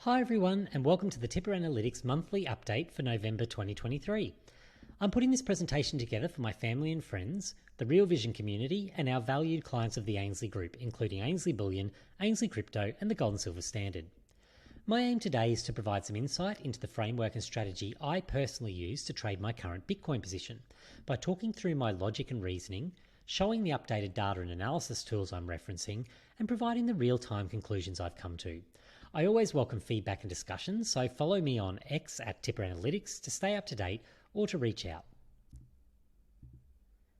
Hi everyone, and welcome to the Tipper Analytics monthly update for November 2023. I'm putting this presentation together for my family and friends, the Real Vision community, and our valued clients of the Ainslie Group, including Ainslie Bullion, Ainslie Crypto, and the Gold and Silver Standard. My aim today is to provide some insight into the framework and strategy I personally use to trade my current Bitcoin position by talking through my logic and reasoning, showing the updated data and analysis tools I'm referencing, and providing the real-time conclusions I've come to. I always welcome feedback and discussion, so follow me on X at Tipper Analytics to stay up to date or to reach out.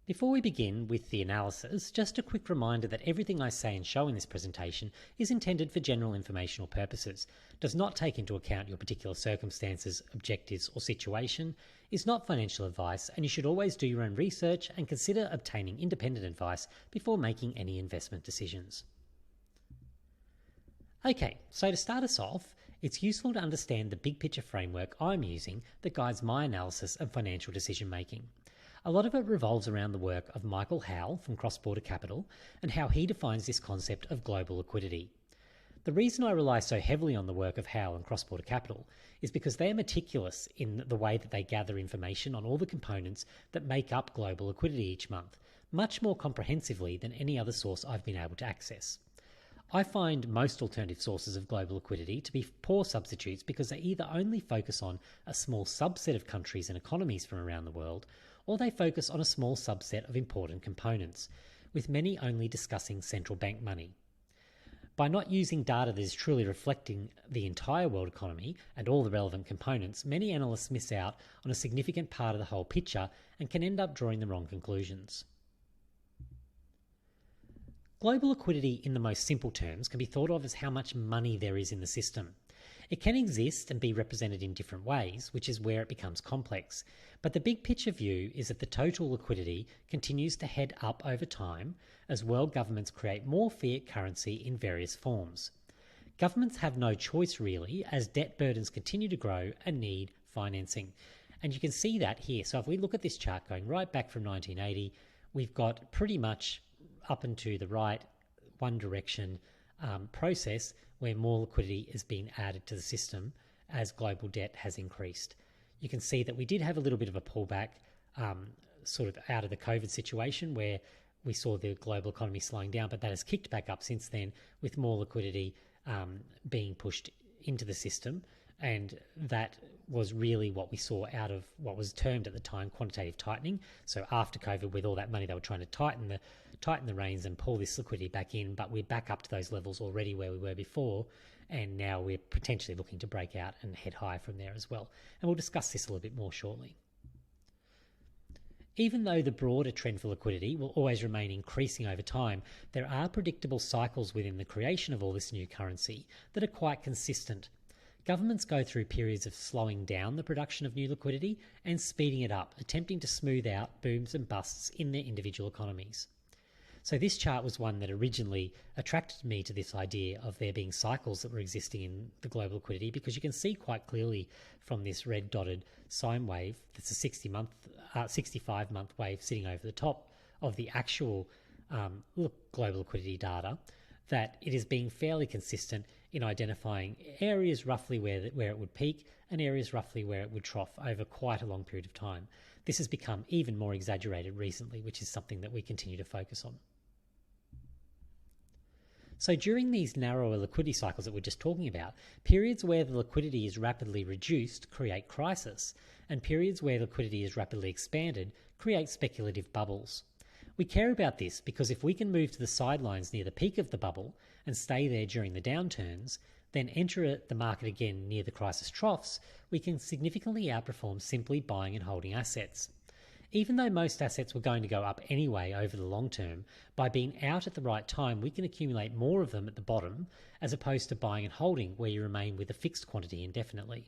Before we begin with the analysis, just a quick reminder that everything I say and show in this presentation is intended for general informational purposes, does not take into account your particular circumstances, objectives or situation, is not financial advice, and you should always do your own research and consider obtaining independent advice before making any investment decisions. Okay, so to start us off, it's useful to understand the big picture framework I'm using that guides my analysis of financial decision making. A lot of it revolves around the work of Michael Howell from Cross Border Capital and how he defines this concept of global liquidity. The reason I rely so heavily on the work of Howell and Cross Border Capital is because they are meticulous in the way that they gather information on all the components that make up global liquidity each month, much more comprehensively than any other source I've been able to access. I find most alternative sources of global liquidity to be poor substitutes because they either only focus on a small subset of countries and economies from around the world, or they focus on a small subset of important components, with many only discussing central bank money. By not using data that is truly reflecting the entire world economy and all the relevant components, many analysts miss out on a significant part of the whole picture and can end up drawing the wrong conclusions. Global liquidity in the most simple terms can be thought of as how much money there is in the system. It can exist and be represented in different ways, which is where it becomes complex. But the big picture view is that the total liquidity continues to head up over time as world governments create more fiat currency in various forms. Governments have no choice really, as debt burdens continue to grow and need financing. And you can see that here. So if we look at this chart going right back from 1980, we've got pretty much up and to the right, one direction process where more liquidity is being added to the system as global debt has increased. You can see that we did have a little bit of a pullback sort of out of the COVID situation where we saw the global economy slowing down, but that has kicked back up since then with more liquidity being pushed into the system. And that was really what we saw out of what was termed at the time quantitative tightening. So after COVID, with all that money, they were trying to tighten the reins and pull this liquidity back in, but we're back up to those levels already where we were before, and now we're potentially looking to break out and head higher from there as well. And we'll discuss this a little bit more shortly. Even though the broader trend for liquidity will always remain increasing over time, there are predictable cycles within the creation of all this new currency that are quite consistent. Governments go through periods of slowing down the production of new liquidity and speeding it up, attempting to smooth out booms and busts in their individual economies. So this chart was one that originally attracted me to this idea of there being cycles that were existing in the global liquidity, because you can see quite clearly from this red dotted sine wave, that's a 65-month wave sitting over the top of the actual global liquidity data, that it is being fairly consistent in identifying areas roughly where it would peak and areas roughly where it would trough over quite a long period of time. This has become even more exaggerated recently, which is something that we continue to focus on. So during these narrower liquidity cycles that we're just talking about, periods where the liquidity is rapidly reduced create crisis, and periods where liquidity is rapidly expanded create speculative bubbles. We care about this because if we can move to the sidelines near the peak of the bubble and stay there during the downturns, then enter the market again near the crisis troughs, we can significantly outperform simply buying and holding assets. Even though most assets were going to go up anyway over the long term, by being out at the right time, we can accumulate more of them at the bottom as opposed to buying and holding where you remain with a fixed quantity indefinitely.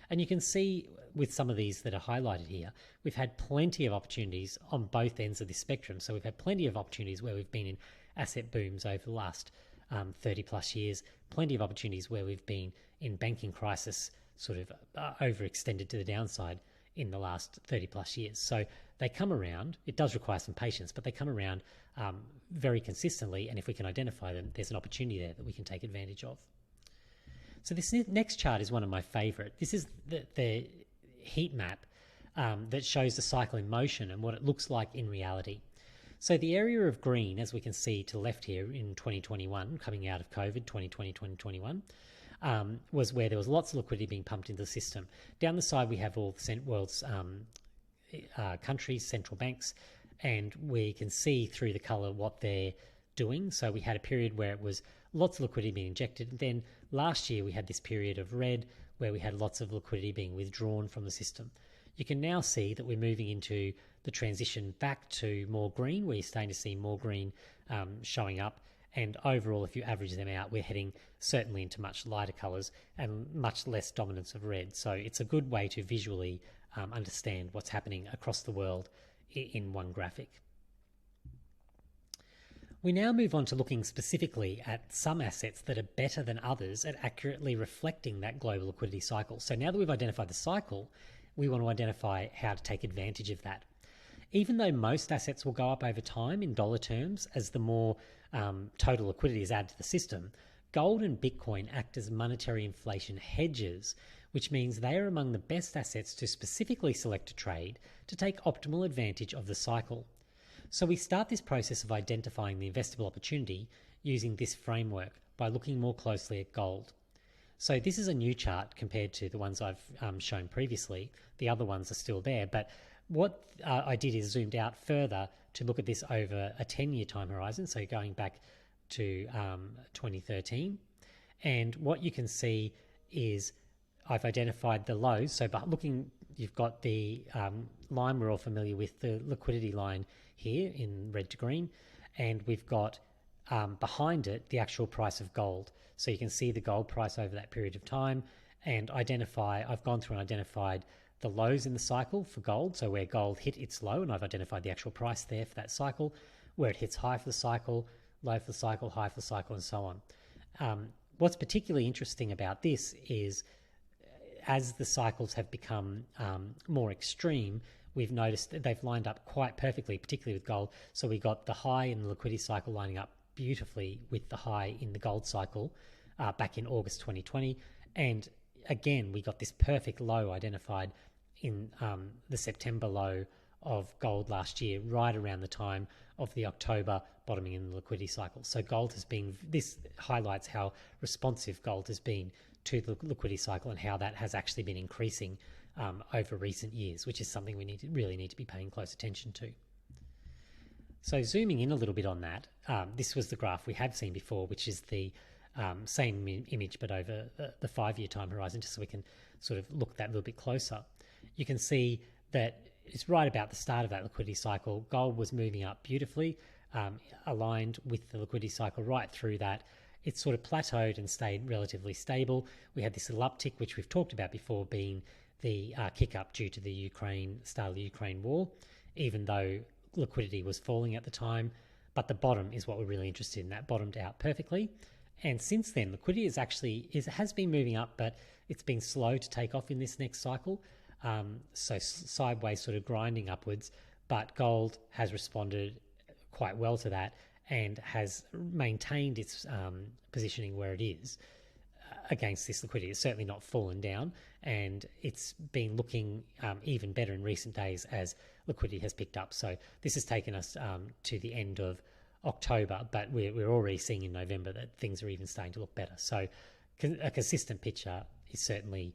And you can see with some of these that are highlighted here, we've had plenty of opportunities on both ends of the spectrum. So we've had plenty of opportunities where we've been in asset booms over the last 30 plus years, plenty of opportunities where we've been in banking crisis sort of overextended to the downside in the last 30 plus years. So they come around. It does require some patience, but they come around very consistently. And if we can identify them, there's an opportunity there that we can take advantage of. So this next chart is one of my favorite. This is the heat map that shows the cycle in motion and what it looks like in reality. So the area of green, as we can see to the left here in 2021, coming out of COVID, 2020, 2021, was where there was lots of liquidity being pumped into the system. Down the side, we have all the world's countries, central banks, and we can see through the colour what they're doing. So we had a period where it was lots of liquidity being injected. And then last year we had this period of red where we had lots of liquidity being withdrawn from the system. You can now see that we're moving into the transition back to more green, where you're starting to see more green showing up. And overall, if you average them out, we're heading certainly into much lighter colours and much less dominance of red. So it's a good way to visually understand what's happening across the world in one graphic. We now move on to looking specifically at some assets that are better than others at accurately reflecting that global liquidity cycle. So now that we've identified the cycle, we want to identify how to take advantage of that. Even though most assets will go up over time in dollar terms as the more total liquidity is added to the system, gold and Bitcoin act as monetary inflation hedges, which means they are among the best assets to specifically select a trade to take optimal advantage of the cycle. So we start this process of identifying the investable opportunity using this framework by looking more closely at gold. So this is a new chart compared to the ones I've shown previously. The other ones are still there, but what I did is zoomed out further to look at this over a 10-year time horizon, so going back to 2013. And what you can see is I've identified the lows. So by looking, you've got the line we're all familiar with, the liquidity line here in red to green, and we've got behind it the actual price of gold. So you can see the gold price over that period of time and I've gone through and identified the lows in the cycle for gold, so where gold hit its low, and I've identified the actual price there for that cycle, where it hits high for the cycle, low for the cycle, high for the cycle, and so on. What's particularly interesting about this is as the cycles have become more extreme, we've noticed that they've lined up quite perfectly, particularly with gold. So we got the high in the liquidity cycle lining up beautifully with the high in the gold cycle back in August 2020. And again, we got this perfect low identified in the September low of gold last year, right around the time of the October bottoming in the liquidity cycle. So gold has been, this highlights how responsive gold has been to the liquidity cycle and how that has actually been increasing over recent years, which is something we really need to be paying close attention to. So zooming in a little bit on that, this was the graph we have seen before, which is the same image but over the 5-year time horizon, just so we can sort of look at that a little bit closer. You can see that it's right about the start of that liquidity cycle. Gold was moving up beautifully, aligned with the liquidity cycle right through that. It sort of plateaued and stayed relatively stable. We had this little uptick, which we've talked about before, being the kick up due to the start of the Ukraine war, even though liquidity was falling at the time. But the bottom is what we're really interested in. That bottomed out perfectly. And since then, liquidity has been moving up, but it's been slow to take off in this next cycle. So sideways sort of grinding upwards, but gold has responded quite well to that and has maintained its positioning where it is against this liquidity. It's certainly not fallen down, and it's been looking even better in recent days as liquidity has picked up. So this has taken us to the end of October, but we're already seeing in November that things are even starting to look better. So a consistent picture is certainly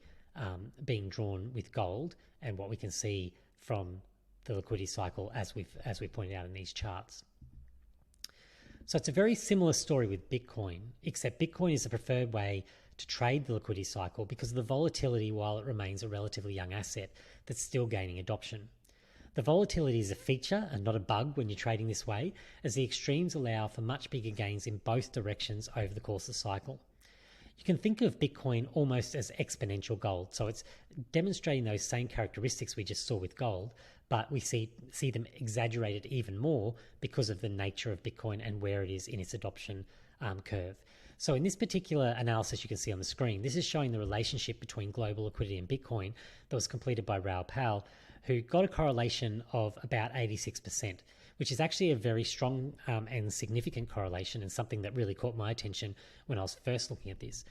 being drawn with gold, and what we can see from the liquidity cycle as we've pointed out in these charts. So it's a very similar story with Bitcoin, except Bitcoin is the preferred way to trade the liquidity cycle because of the volatility while it remains a relatively young asset that's still gaining adoption. The volatility is a feature and not a bug when you're trading this way, as the extremes allow for much bigger gains in both directions over the course of the cycle. You can think of Bitcoin almost as exponential gold, so it's demonstrating those same characteristics we just saw with gold, but we see them exaggerated even more because of the nature of Bitcoin and where it is in its adoption curve. So in this particular analysis you can see on the screen, this is showing the relationship between global liquidity and Bitcoin that was completed by Raoul Pal, who got a correlation of about 86%, which is actually a very strong and significant correlation, and something that really caught my attention when I was first looking at this.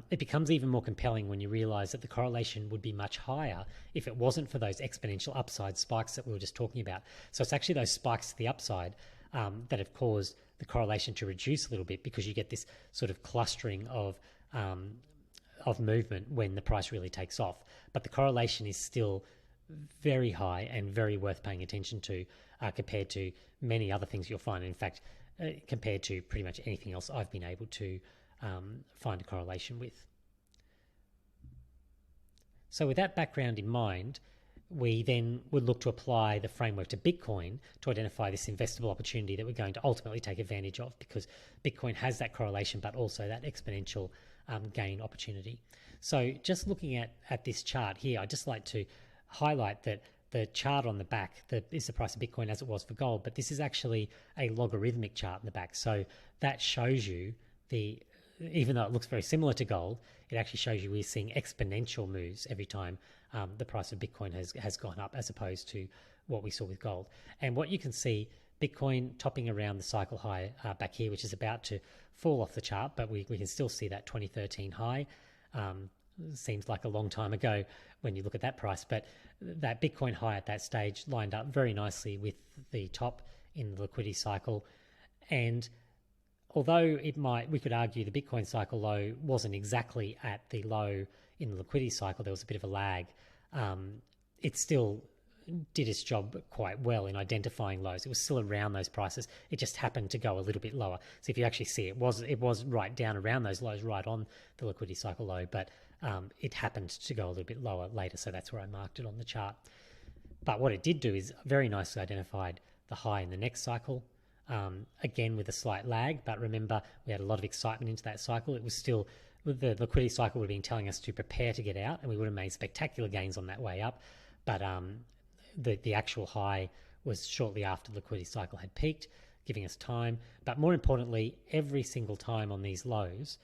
it becomes even more compelling when you realize that the correlation would be much higher if it wasn't for those exponential upside spikes that we were just talking about. So it's actually those spikes to the upside that have caused the correlation to reduce a little bit, because you get this sort of clustering of movement when the price really takes off. But the correlation is still very high and very worth paying attention to compared to many other things you'll find. In fact, compared to pretty much anything else I've been able to find a correlation with. So with that background in mind, we then would look to apply the framework to Bitcoin to identify this investable opportunity that we're going to ultimately take advantage of, because Bitcoin has that correlation but also that exponential gain opportunity. So just looking at this chart here, I'd just like to highlight that the chart on the back is the price of Bitcoin as it was for gold, but this is actually a logarithmic chart in the back. So that shows you even though it looks very similar to gold, it actually shows you we're seeing exponential moves every time the price of Bitcoin has gone up, as opposed to what we saw with gold. And what you can see, Bitcoin topping around the cycle high back here, which is about to fall off the chart, but we can still see that 2013 high. Seems like a long time ago when you look at that price, but that Bitcoin high at that stage lined up very nicely with the top in the liquidity cycle. And although we could argue the Bitcoin cycle low wasn't exactly at the low in the liquidity cycle, there was a bit of a lag. It still did its job quite well in identifying lows. It was still around those prices. It just happened to go a little bit lower. So if you actually see it was right down around those lows, right on the liquidity cycle low, but it happened to go a little bit lower later. So that's where I marked it on the chart. But what it did do is very nicely identified the high in the next cycle, again with a slight lag. But remember, we had a lot of excitement into that cycle. It was still, the liquidity cycle would have been telling us to prepare to get out, and we would have made spectacular gains on that way up. But the actual high was shortly after the liquidity cycle had peaked, giving us time. But more importantly, every single time on these lows,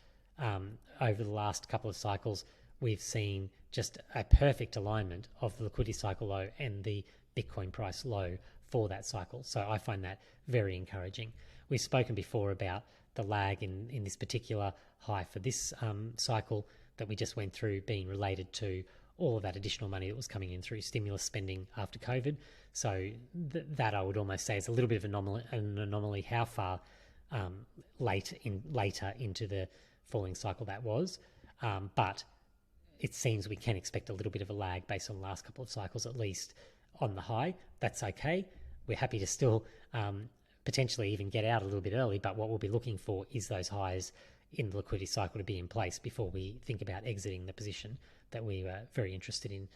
over the last couple of cycles, we've seen just a perfect alignment of the liquidity cycle low and the Bitcoin price low for that cycle. So I find that very encouraging. We've spoken before about the lag in this particular high for this cycle that we just went through being related to all of that additional money that was coming in through stimulus spending after COVID. So that I would almost say is a little bit of an anomaly how far later into the falling cycle that was. But it seems we can expect a little bit of a lag based on the last couple of cycles, at least on the high. That's okay. We're happy to still potentially even get out a little bit early, but what we'll be looking for is those highs in the liquidity cycle to be in place before we think about exiting the position that we were very interested in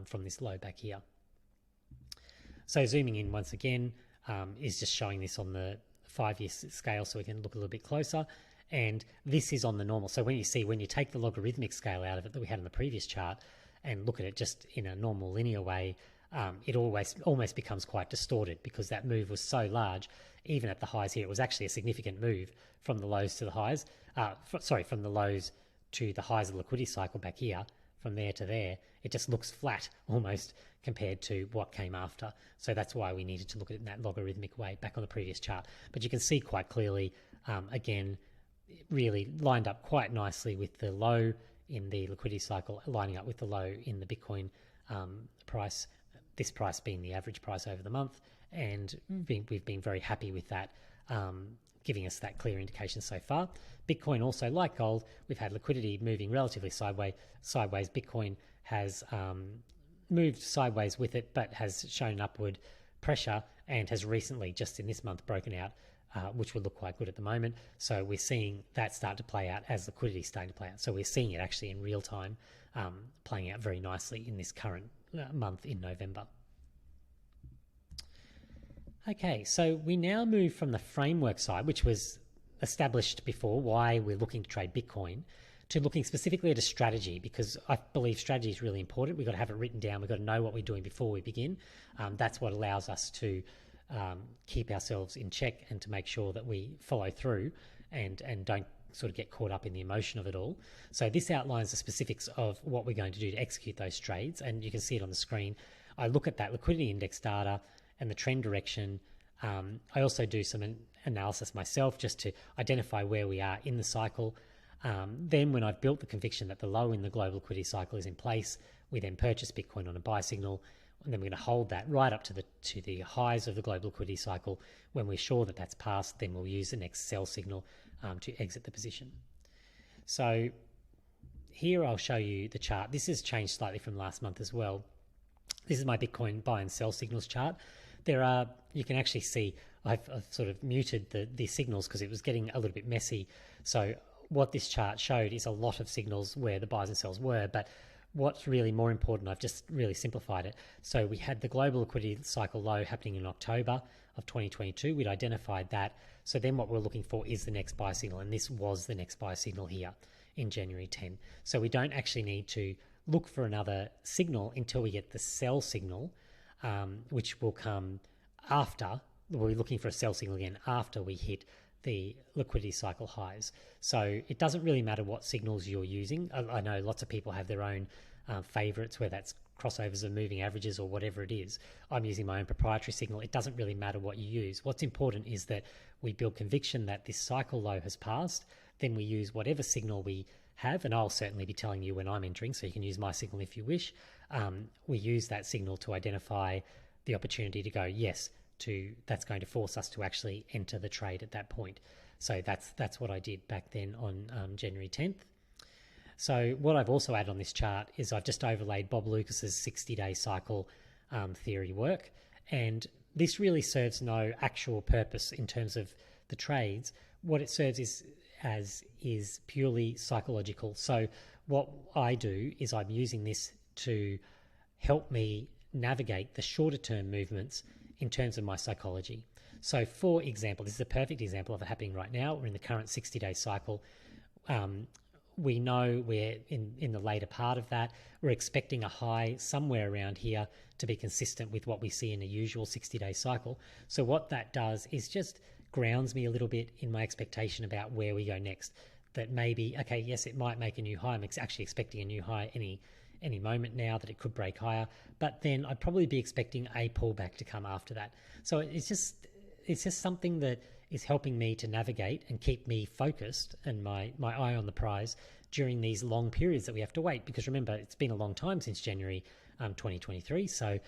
from this low back here. So zooming in once again is just showing this on the 5-year scale so we can look a little bit closer. And this is on the normal. So when you take the logarithmic scale out of it that we had in the previous chart and look at it just in a normal linear way, it almost becomes quite distorted because that move was so large. Even at the highs here, it was actually a significant move from the lows to the highs. From the lows to the highs of the liquidity cycle back here. From there to there, it just looks flat almost compared to what came after. So that's why we needed to look at it in that logarithmic way back on the previous chart. But you can see quite clearly, again, really lined up quite nicely with the low in the liquidity cycle, lining up with the low in the Bitcoin price, this price being the average price over the month. And we've been very happy with that, giving us that clear indication so far. Bitcoin also, like gold, we've had liquidity moving relatively sideways. Bitcoin has moved sideways with it, but has shown upward pressure and has recently, just in this month, broken out, which would look quite good at the moment. So we're seeing that start to play out as liquidity is starting to play out. So we're seeing it actually in real time playing out very nicely in this current month in November. Okay, so we now move from the framework side, which was established before, why we're looking to trade Bitcoin, to looking specifically at a strategy, because I believe strategy is really important. We've got to have it written down. We've got to know what we're doing before we begin. That's what allows us to keep ourselves in check and to make sure that we follow through and don't sort of get caught up in the emotion of it all. So this outlines the specifics of what we're going to do to execute those trades, and you can see it on the screen. I look at that liquidity index data and the trend direction. I also do some analysis myself just to identify where we are in the cycle. Then when I've built the conviction that the low in the global liquidity cycle is in place, we then purchase Bitcoin on a buy signal, and then we're going to hold that right up to the highs of the global liquidity cycle. When we're sure that that's passed, then we'll use the next sell signal to exit the position. So here I'll show you the chart. This has changed slightly from last month as well. This is my Bitcoin buy and sell signals chart. You can actually see I've sort of muted the signals because it was getting a little bit messy. So what this chart showed is a lot of signals where the buys and sells were, but what's really more important, I've just really simplified it. So we had the global liquidity cycle low happening in October of 2022. We'd identified that. So then what we're looking for is the next buy signal, and this was the next buy signal here in January 10. So we don't actually need to look for another signal until we get the sell signal, which will come after. We're looking for a sell signal again after we hit the liquidity cycle highs. So it doesn't really matter what signals you're using. I know lots of people have their own favorites, where that's crossovers of moving averages or whatever it is. I'm using my own proprietary signal. It doesn't really matter what you use. What's important is that we build conviction that this cycle low has passed. Then we use whatever signal we have, and I'll certainly be telling you when I'm entering, so you can use my signal if you wish. We use that signal to identify the opportunity to go, yes, that's going to force us to actually enter the trade at that point. So that's what I did back then on January 10th. So what I've also added on this chart is I've just overlaid Bob Lucas's 60-day cycle theory work, and this really serves no actual purpose in terms of the trades. What it serves is purely psychological. So what I do is I'm using this to help me navigate the shorter term movements in terms of my psychology. So for example, this is a perfect example of it happening right now. We're in the current 60-day cycle. We know we're in the later part of that. We're expecting a high somewhere around here to be consistent with what we see in a usual 60-day cycle. So what that does is just grounds me a little bit in my expectation about where we go next. That maybe, okay, yes, it might make a new high. I'm actually expecting a new high any moment now, that it could break higher, but then I'd probably be expecting a pullback to come after that. So it's just something that is helping me to navigate and keep me focused and my eye on the prize during these long periods that we have to wait. Because remember, it's been a long time since January 2023. So,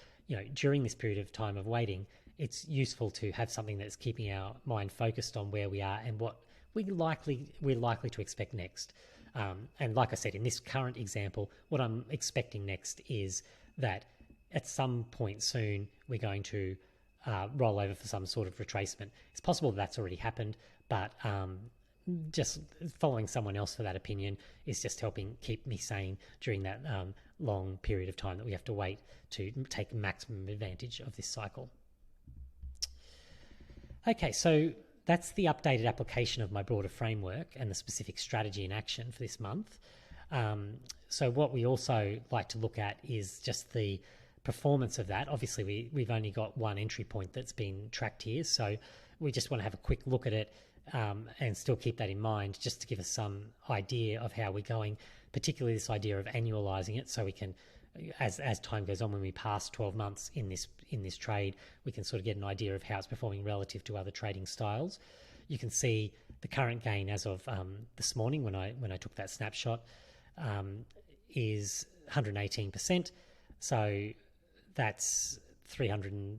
during this period of time of waiting, it's useful to have something that's keeping our mind focused on where we are and what we're likely to expect next. And like I said, in this current example, what I'm expecting next is that at some point soon, we're going to roll over for some sort of retracement. It's possible that's already happened, but just following someone else for that opinion is just helping keep me sane during that long period of time that we have to wait to take maximum advantage of this cycle. Okay, so that's the updated application of my broader framework and the specific strategy in action for this month. So what we also like to look at is just the performance of that. Obviously, we've only got one entry point that's been tracked here, so we just want to have a quick look at it and still keep that in mind, just to give us some idea of how we're going, particularly this idea of annualizing it, so we can, as time goes on, when we pass 12 months in this trade, we can sort of get an idea of how it's performing relative to other trading styles. You can see the current gain as of this morning when I took that snapshot is 118%. So that's 136.9%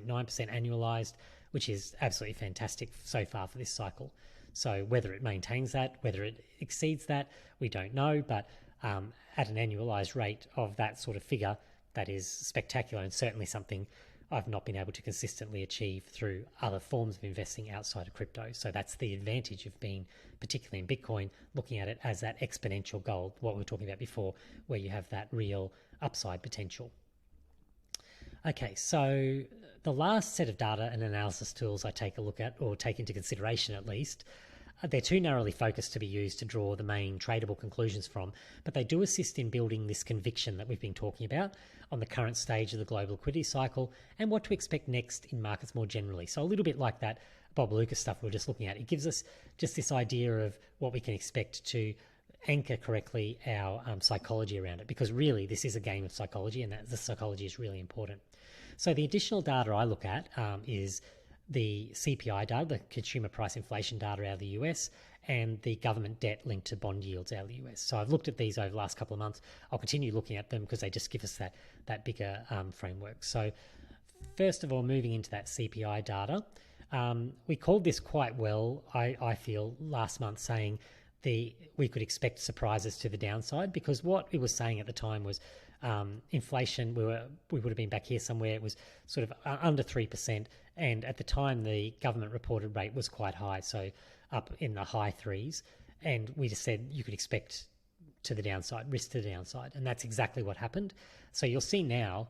annualized, which is absolutely fantastic so far for this cycle. So whether it maintains that, whether it exceeds that, we don't know, but at an annualized rate of that sort of figure, that is spectacular, and certainly something I've not been able to consistently achieve through other forms of investing outside of crypto. So that's the advantage of being, particularly in Bitcoin, looking at it as that exponential gold, what we were talking about before, where you have that real upside potential. Okay, so the last set of data and analysis tools I take a look at, or take into consideration at least, they're too narrowly focused to be used to draw the main tradable conclusions from, but they do assist in building this conviction that we've been talking about on the current stage of the global liquidity cycle and what to expect next in markets more generally. So a little bit like that Bob Lucas stuff we were just looking at. It gives us just this idea of what we can expect to anchor correctly our psychology around it, because really this is a game of psychology, and that the psychology is really important. So the additional data I look at is the CPI data, the consumer price inflation data out of the US, and the government debt linked to bond yields out of the US. So I've looked at these over the last couple of months. I'll continue looking at them because they just give us that bigger framework. So first of all, moving into that CPI data, we called this quite well, I feel, last month, saying we could expect surprises to the downside, because what it was saying at the time was inflation, we would have been back here somewhere, it was sort of under 3%, and at the time the government reported rate was quite high, so up in the high threes, and we just said you could expect to the downside, risk to the downside, and that's exactly what happened. So you'll see now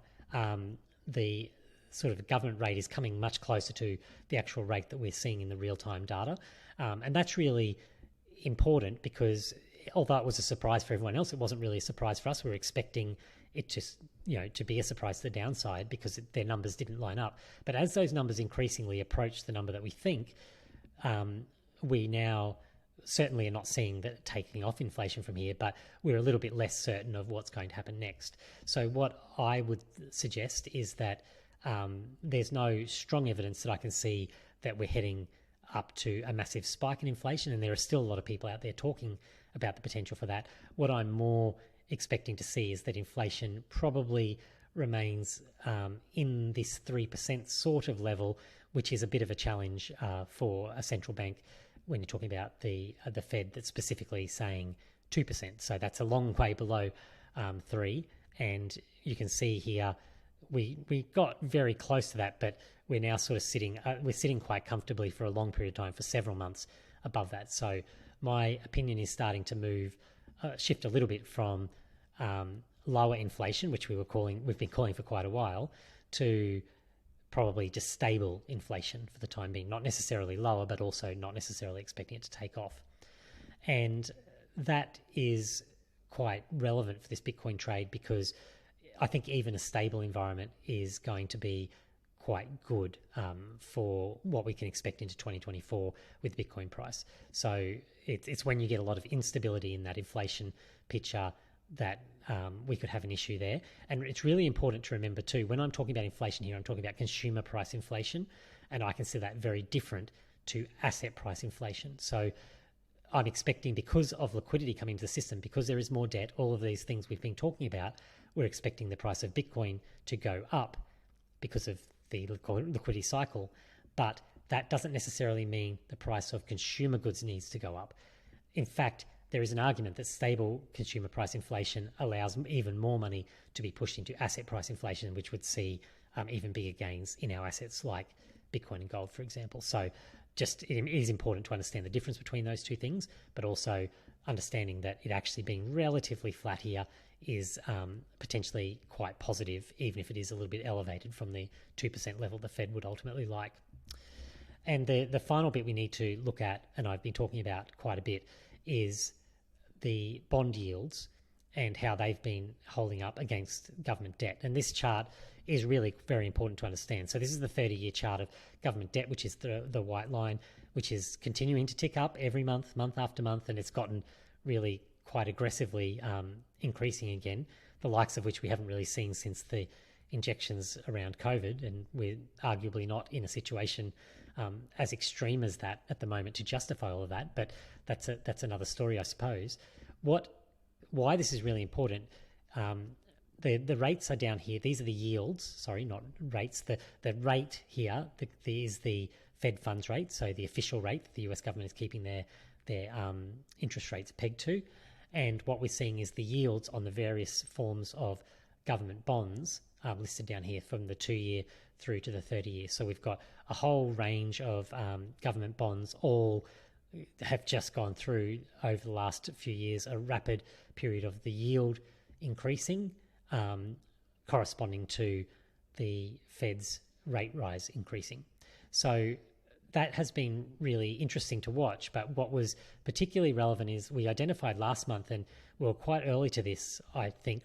the sort of government rate is coming much closer to the actual rate that we're seeing in the real-time data, and that's really important, because although it was a surprise for everyone else, it wasn't really a surprise for us. We were expecting it to be a surprise to the downside because their numbers didn't line up. But as those numbers increasingly approach the number that we think, we now certainly are not seeing that taking off inflation from here, but we're a little bit less certain of what's going to happen next. So what I would suggest is that there's no strong evidence that I can see that we're heading up to a massive spike in inflation, and there are still a lot of people out there talking about the potential for that. What I'm more expecting to see is that inflation probably remains in this 3% sort of level, which is a bit of a challenge for a central bank when you're talking about the Fed that's specifically saying 2%. So that's a long way below 3, and you can see here we got very close to that, but we're now sort of sitting quite comfortably for a long period of time, for several months above that. So my opinion is starting to shift a little bit from lower inflation, which we've been calling for quite a while, to probably just stable inflation for the time being, not necessarily lower, but also not necessarily expecting it to take off. And that is quite relevant for this Bitcoin trade, because I think even a stable environment is going to be quite good for what we can expect into 2024 with Bitcoin price. So it's when you get a lot of instability in that inflation picture that we could have an issue there. And it's really important to remember too, when I'm talking about inflation here, I'm talking about consumer price inflation, and I consider that very different to asset price inflation. So I'm expecting, because of liquidity coming into the system, because there is more debt, all of these things we've been talking about, we're expecting the price of Bitcoin to go up because of the liquidity cycle. But that doesn't necessarily mean the price of consumer goods needs to go up. In fact, there is an argument that stable consumer price inflation allows even more money to be pushed into asset price inflation, which would see even bigger gains in our assets like Bitcoin and gold, for example. So it is important to understand the difference between those two things, but also understanding that it actually being relatively flat here is potentially quite positive, even if it is a little bit elevated from the 2% level the Fed would ultimately like. And the final bit we need to look at, and I've been talking about quite a bit, is the bond yields and how they've been holding up against government debt. And this chart is really very important to understand. So this is the 30-year chart of government debt, which is the white line, which is continuing to tick up every month, month after month, and it's gotten really quite aggressively increasing again, the likes of which we haven't really seen since the injections around COVID, and we're arguably not in a situation as extreme as that at the moment to justify all of that, but that's another story, I suppose. Why this is really important, the rates are down here. These are the yields, sorry, not rates. The rate here is the Fed funds rate, so the official rate that the US government is keeping their interest rates pegged to. And what we're seeing is the yields on the various forms of government bonds listed down here, from the 2-year through to the 30-year. So we've got a whole range of government bonds, all have just gone through over the last few years a rapid period of the yield increasing, corresponding to the Fed's rate rise increasing. So that has been really interesting to watch. But what was particularly relevant is we identified last month, and we were quite early to this, I think,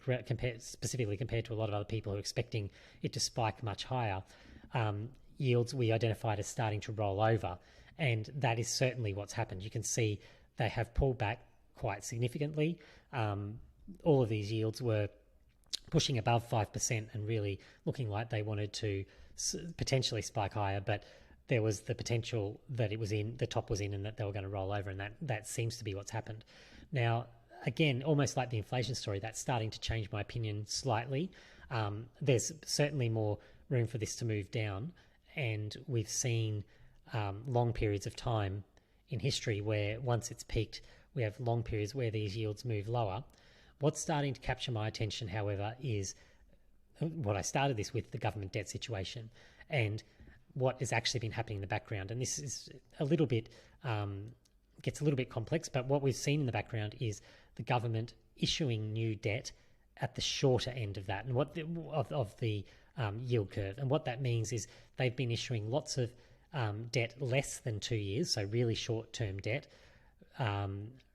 specifically compared to a lot of other people who are expecting it to spike much higher. Yields we identified as starting to roll over, and that is certainly what's happened. You can see they have pulled back quite significantly. All of these yields were pushing above 5% and really looking like they wanted to potentially spike higher, but there was the potential that the top was in and that they were going to roll over, and that seems to be what's happened. Now, again, almost like the inflation story, that's starting to change my opinion slightly. There's certainly more room for this to move down, and we've seen long periods of time in history where once it's peaked, we have long periods where these yields move lower. What's starting to capture my attention, however, is what I started this with, the government debt situation, and what has actually been happening in the background. And this is a little bit, gets a little bit complex, but what we've seen in the background is the government issuing new debt at the shorter end of that, and of the yield curve. And what that means is they've been issuing lots of debt less than 2 years, so really short-term debt,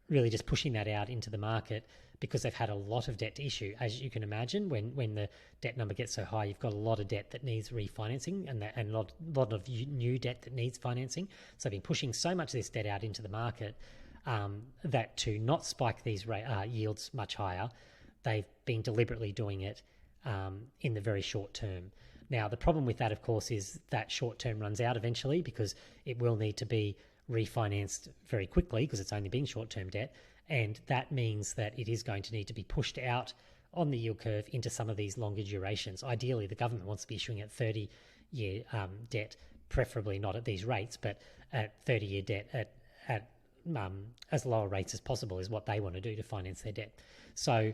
really just pushing that out into the market because they've had a lot of debt to issue. As you can imagine, when the debt number gets so high, you've got a lot of debt that needs refinancing and a lot of new debt that needs financing. So they've been pushing so much of this debt out into the market that to not spike these yields much higher, they've been deliberately doing it in the very short term. Now, the problem with that, of course, is that short term runs out eventually because it will need to be refinanced very quickly because it's only being short term debt. And that means that it is going to need to be pushed out on the yield curve into some of these longer durations. Ideally, the government wants to be issuing at 30-year debt, preferably not at these rates, but at 30-year debt at as lower rates as possible is what they want to do to finance their debt. So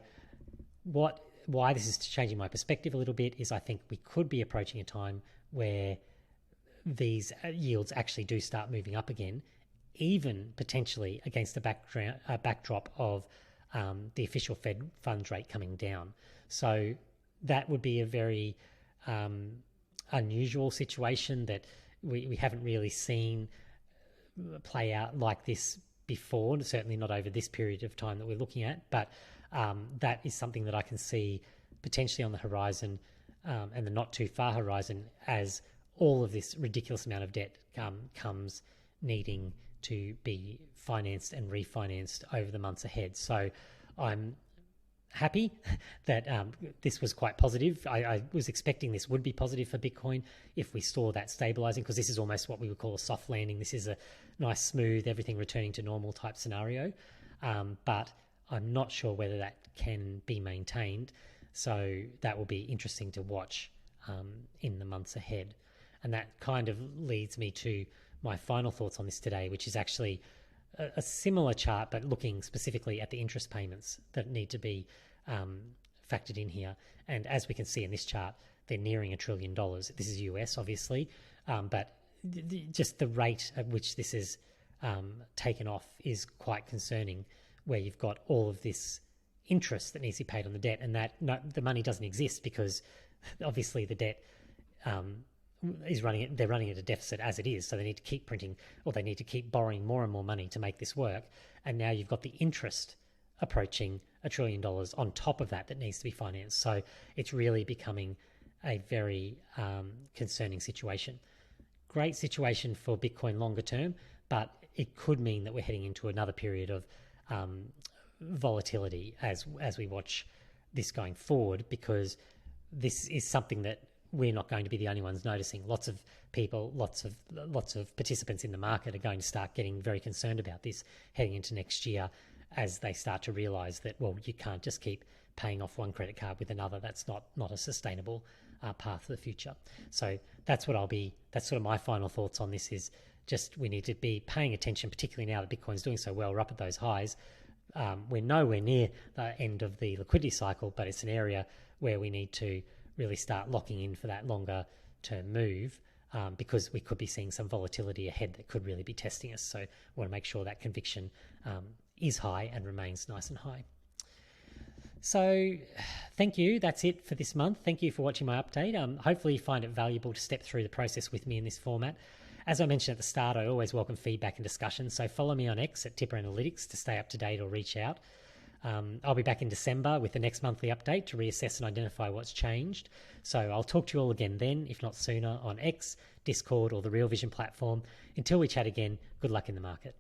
why this is changing my perspective a little bit is I think we could be approaching a time where these yields actually do start moving up again, even potentially against the backdrop of the official Fed funds rate coming down. So that would be a very unusual situation that we haven't really seen play out like this before, certainly not over this period of time that we're looking at, but that is something that I can see potentially on the horizon and the not too far horizon as all of this ridiculous amount of debt comes needing to be financed and refinanced over the months ahead. So I'm happy that this was quite positive. I was expecting this would be positive for Bitcoin if we saw that stabilizing, because this is almost what we would call a soft landing. This is a nice, smooth, everything returning to normal type scenario. But I'm not sure whether that can be maintained. So that will be interesting to watch in the months ahead. And that kind of leads me to my final thoughts on this today, which is actually a similar chart, but looking specifically at the interest payments that need to be factored in here. And as we can see in this chart, they're nearing $1 trillion. This is US, obviously, but just the rate at which this is taken off is quite concerning, where you've got all of this interest that needs to be paid on the debt, and that the money doesn't exist because obviously the debt they're running at a deficit as it is, so they need to keep printing, or they need to keep borrowing more and more money to make this work. And now you've got the interest approaching $1 trillion on top of that needs to be financed. So it's really becoming a very concerning situation. Great situation for Bitcoin longer term, but it could mean that we're heading into another period of volatility as we watch this going forward, because this is something that we're not going to be the only ones noticing. Lots of people, lots of participants in the market are going to start getting very concerned about this heading into next year, as they start to realize that, well, you can't just keep paying off one credit card with another. That's not a sustainable path for the future. So that's sort of my final thoughts on this, is just we need to be paying attention, particularly now that Bitcoin's doing so well. We're up at those highs. We're nowhere near the end of the liquidity cycle, but it's an area where we need to really start locking in for that longer term move, because we could be seeing some volatility ahead that could really be testing us. So we want to make sure that conviction is high and remains nice and high. So thank you. That's it for this month. Thank you for watching my update. Hopefully you find it valuable to step through the process with me in this format. As I mentioned at the start, I always welcome feedback and discussion. So follow me on X at Tipper Analytics to stay up to date or reach out. I'll be back in December with the next monthly update to reassess and identify what's changed. So I'll talk to you all again then, if not sooner, on X, Discord, or the Real Vision platform. Until we chat again, good luck in the market.